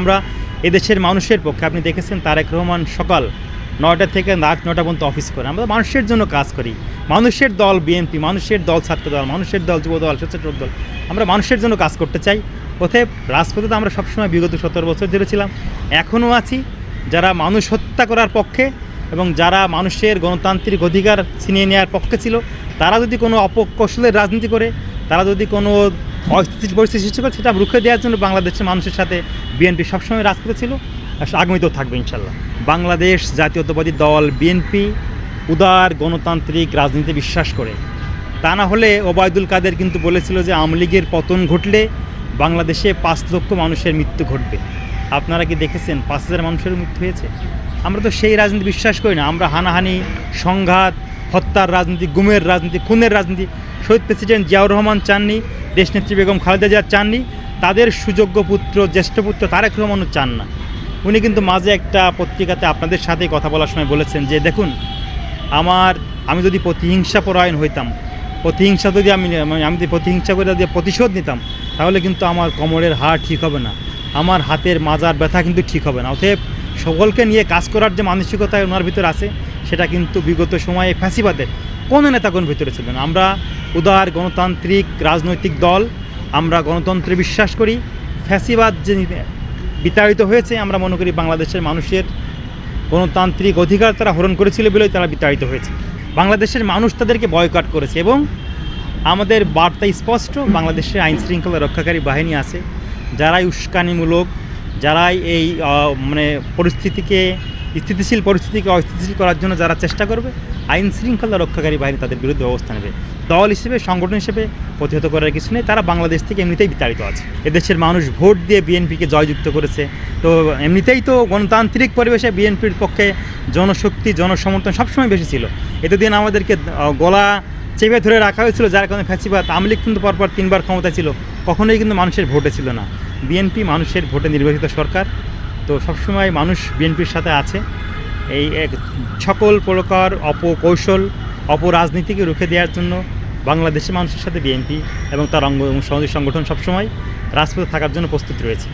আমরা এদেশের মানুষের পক্ষে আপনি দেখেছেন তারেক রহমান সকাল ৯টা থেকে রাত ৯টা পর্যন্ত অফিস করে। আমরা মানুষের জন্য কাজ করি। মানুষের দল বিএনপি, মানুষের দল ছাত্র দল, মানুষের দল যুব দল, স্বেচ্ছাসেবক দল। আমরা মানুষের জন্য কাজ করতে চাই। অতএব রাজপথে তো আমরা সবসময় বিগত ১৭ বছর ধরে ছিলাম, এখনও আছি। যারা মানুষ হত্যা করার পক্ষে এবং যারা মানুষের গণতান্ত্রিক অধিকার ছিনিয়ে নেওয়ার পক্ষে ছিল, তারা যদি কোনো অপকৌশলের রাজনীতি করে, তারা যদি কোনো অস্থিতিশীল পরিস্থিতি সৃষ্টি করে, সেটা রুখে দেওয়ার জন্য বাংলাদেশের মানুষের সাথে বিএনপি সবসময় রাজপথে ছিল, আগামীতেও থাকবে ইনশাল্লাহ। বাংলাদেশ জাতীয়তাবাদী দল বিএনপি উদার গণতান্ত্রিক রাজনীতি বিশ্বাস করে। তা না হলে ওবায়দুল কাদের কিন্তু বলেছিল যে আওয়ামী লীগের পতন ঘটলে বাংলাদেশে ৫ লক্ষ মানুষের মৃত্যু ঘটবে। আপনারা কি দেখেছেন ৫,০০০ মানুষের মৃত্যু হয়েছে? আমরা তো সেই রাজনীতি বিশ্বাস করি না। আমরা হানাহানি, সংঘাত, হত্যার রাজনীতি, গুমের রাজনীতি, খুনের রাজনীতি শহীদ প্রেসিডেন্ট জিয়াউর রহমান চাননি, দেশনেত্রী বেগম খালেদা জিয়া চাননি, তাদের সুযোগ্য পুত্র জ্যেষ্ঠ পুত্র তারেক রহমানও চান না। উনি কিন্তু মাঝে একটা পত্রিকাতে আপনাদের সাথে কথা বলার সময় বলেছেন যে দেখুন, আমি যদি প্রতিহিংসা পরায়ণ হইতাম, প্রতিহিংসা যদি আমি যদি প্রতিহিংসা করে যদি প্রতিশোধ নিতাম, তাহলে কিন্তু আমার কোমরের হাড় ঠিক হবে না, আমার হাতের মাজার ব্যথা কিন্তু ঠিক হবে না। অতএব সকলকে নিয়ে কাজ করার যে মানসিকতা ওনার ভিতরে আছে, সেটা কিন্তু বিগত সময়ে ফ্যাসিবাদের কোনো নেতাগণ ভিতরে ছিল না। আমরা উদার গণতান্ত্রিক রাজনৈতিক দল, আমরা গণতন্ত্রে বিশ্বাস করি। ফ্যাসিবাদ যে বিতাড়িত হয়েছে, আমরা মনে করি বাংলাদেশের মানুষের গণতান্ত্রিক অধিকার তারা হরণ করেছিল বলেই তারা বিতাড়িত হয়েছে। বাংলাদেশের মানুষ তাদেরকে বয়কট করেছে এবং আমাদের বার্তা স্পষ্ট, বাংলাদেশের আইন শৃঙ্খলা রক্ষাকারী বাহিনী আছে, যারাই উস্কানিমূলক, যারাই এই পরিস্থিতিকে স্থিতিশীল পরিস্থিতিকে অস্থিতিশীল করার জন্য যারা চেষ্টা করবে, আইন শৃঙ্খলা রক্ষাকারী বাহিনী তাদের বিরুদ্ধে ব্যবস্থা নেবে। দল হিসেবে, সংগঠন হিসেবে প্রতিহত করার কিছু নেই। তারা বাংলাদেশ থেকে এমনিতেই বিতাড়িত আছে। এদেশের মানুষ ভোট দিয়ে বিএনপিকে জয়যুক্ত করেছে। তো এমনিতেই তো গণতান্ত্রিক পরিবেশে বিএনপির পক্ষে জনশক্তি, জনসমর্থন সবসময় বেশি ছিল। এতদিন আমাদেরকে গলা চেপে ধরে রাখা হয়েছিল, যার কারণে ফ্যাসিবাদ। আওয়ামী লীগ কিন্তু পরপর 3বার ক্ষমতা ছিল, কখনোই কিন্তু মানুষের ভোটে ছিল না। বিএনপি মানুষের ভোটে নির্বাচিত সরকার, তো সবসময় মানুষ বিএনপির সাথে আছে। এই সকল প্রকার অপকৌশল, অপরাজনীতিকে রুখে দেওয়ার জন্য বাংলাদেশের মানুষের সাথে বিএনপি এবং তার অঙ্গ সংগঠন সবসময় রাজপথে থাকার জন্য প্রস্তুত রয়েছে।